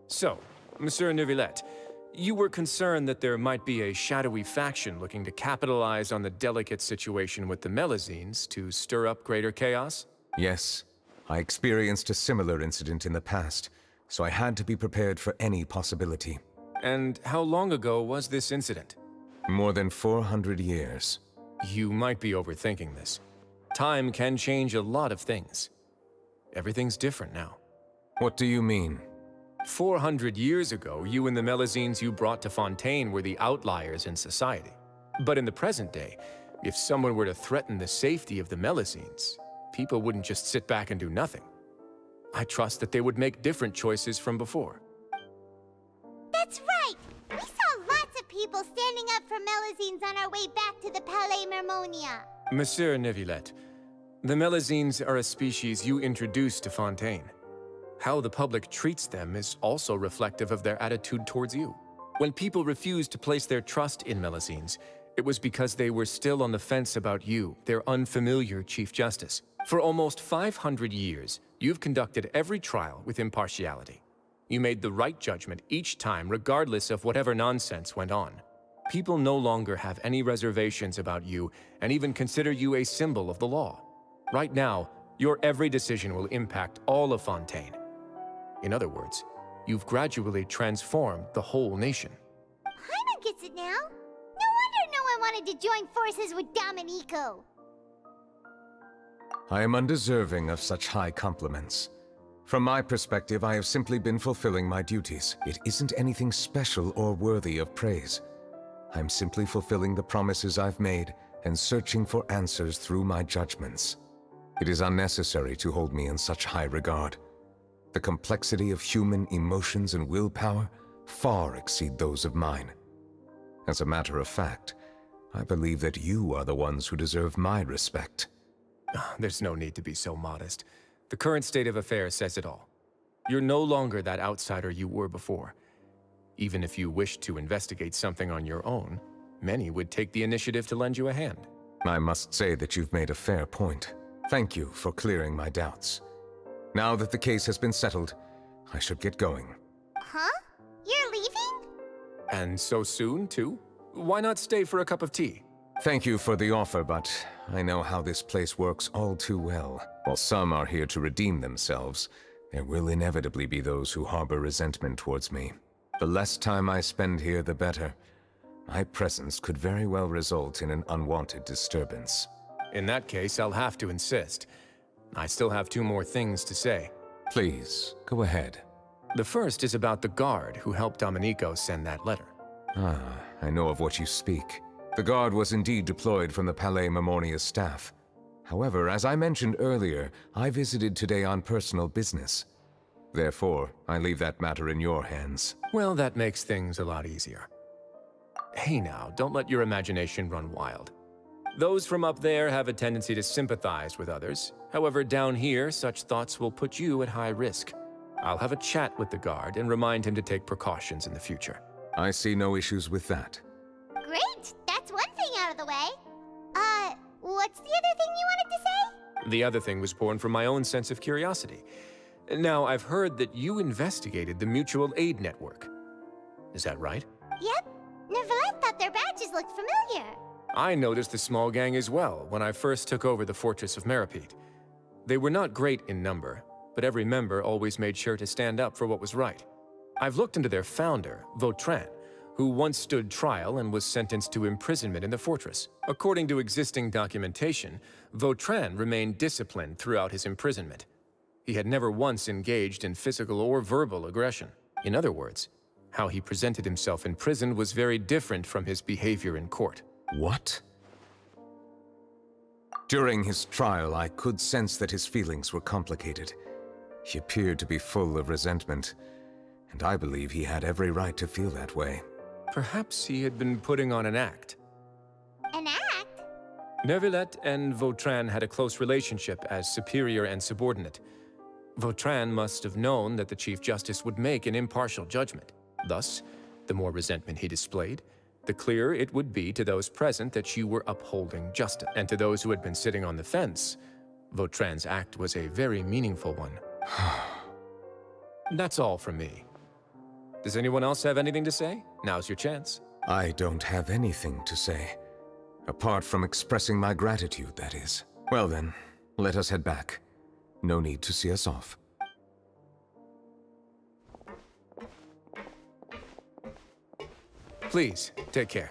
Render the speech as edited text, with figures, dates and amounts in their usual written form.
So, Monsieur Neuvillette, you were concerned that there might be a shadowy faction looking to capitalize on the delicate situation with the Melusines to stir up greater chaos? Yes, I experienced a similar incident in the past, so I had to be prepared for any possibility. And how long ago was this incident? More than 400 years. You might be overthinking this. Time can change a lot of things. Everything's different now. What do you mean? 400 years ago, you and the Melusines you brought to Fontaine were the outliers in society. But in the present day, if someone were to threaten the safety of the Melusines, people wouldn't just sit back and do nothing. I trust that they would make different choices from before. That's right! We saw lots of people standing up for Melusines on our way back to the Palais Mermonia. Monsieur Neuvillette, the Melusines are a species you introduced to Fontaine. How the public treats them is also reflective of their attitude towards you. When people refused to place their trust in Melusines, it was because they were still on the fence about you, their unfamiliar Chief Justice. For almost 500 years, you've conducted every trial with impartiality. You made the right judgment each time, regardless of whatever nonsense went on. People no longer have any reservations about you and even consider you a symbol of the law. Right now, your every decision will impact all of Fontaine. In other words, you've gradually transformed the whole nation. Paimon gets it now. No wonder no one wanted to join forces with Domenico. I am undeserving of such high compliments. From my perspective, I have simply been fulfilling my duties. It isn't anything special or worthy of praise. I'm simply fulfilling the promises I've made and searching for answers through my judgments. It is unnecessary to hold me in such high regard. The complexity of human emotions and willpower far exceed those of mine. As a matter of fact, I believe that you are the ones who deserve my respect. There's no need to be so modest. The current state of affairs says it all. You're no longer that outsider you were before. Even if you wished to investigate something on your own, many would take the initiative to lend you a hand. I must say that you've made a fair point. Thank you for clearing my doubts. Now that the case has been settled, I should get going. Huh? You're leaving? And so soon, too? Why not stay for a cup of tea? Thank you for the offer, but I know how this place works all too well. While some are here to redeem themselves, there will inevitably be those who harbor resentment towards me. The less time I spend here, the better. My presence could very well result in an unwanted disturbance. In that case, I'll have to insist. I still have 2 more things to say. Please, go ahead. The first is about the guard who helped Domenico send that letter. I know of what you speak. The guard was indeed deployed from the Palais Mermonia's staff. However, as I mentioned earlier, I visited today on personal business. Therefore, I leave that matter in your hands. Well, that makes things a lot easier. Hey now, don't let your imagination run wild. Those from up there have a tendency to sympathize with others. However, down here, such thoughts will put you at high risk. I'll have a chat with the guard and remind him to take precautions in the future. I see no issues with that. Great! That's one thing out of the way. What's the other thing you wanted to say? The other thing was born from my own sense of curiosity. Now, I've heard that you investigated the mutual aid network. Is that right? Yep. Neuvillette thought their badges looked familiar. I noticed the small gang as well when I first took over the fortress of Meripede. They were not great in number, but every member always made sure to stand up for what was right. I've looked into their founder, Vautrin, who once stood trial and was sentenced to imprisonment in the fortress. According to existing documentation, Vautrin remained disciplined throughout his imprisonment. He had never once engaged in physical or verbal aggression. In other words, how he presented himself in prison was very different from his behavior in court. What? During his trial, I could sense that his feelings were complicated. He appeared to be full of resentment, and I believe he had every right to feel that way. Perhaps he had been putting on an act. An act? Neuvillette and Vautrin had a close relationship as superior and subordinate. Vautrin must have known that the Chief Justice would make an impartial judgment. Thus, the more resentment he displayed, the clearer it would be to those present that you were upholding justice. And to those who had been sitting on the fence, Vautrin's act was a very meaningful one. That's all from me. Does anyone else have anything to say? Now's your chance. I don't have anything to say. Apart from expressing my gratitude, that is. Well then, let us head back. No need to see us off. Please, take care.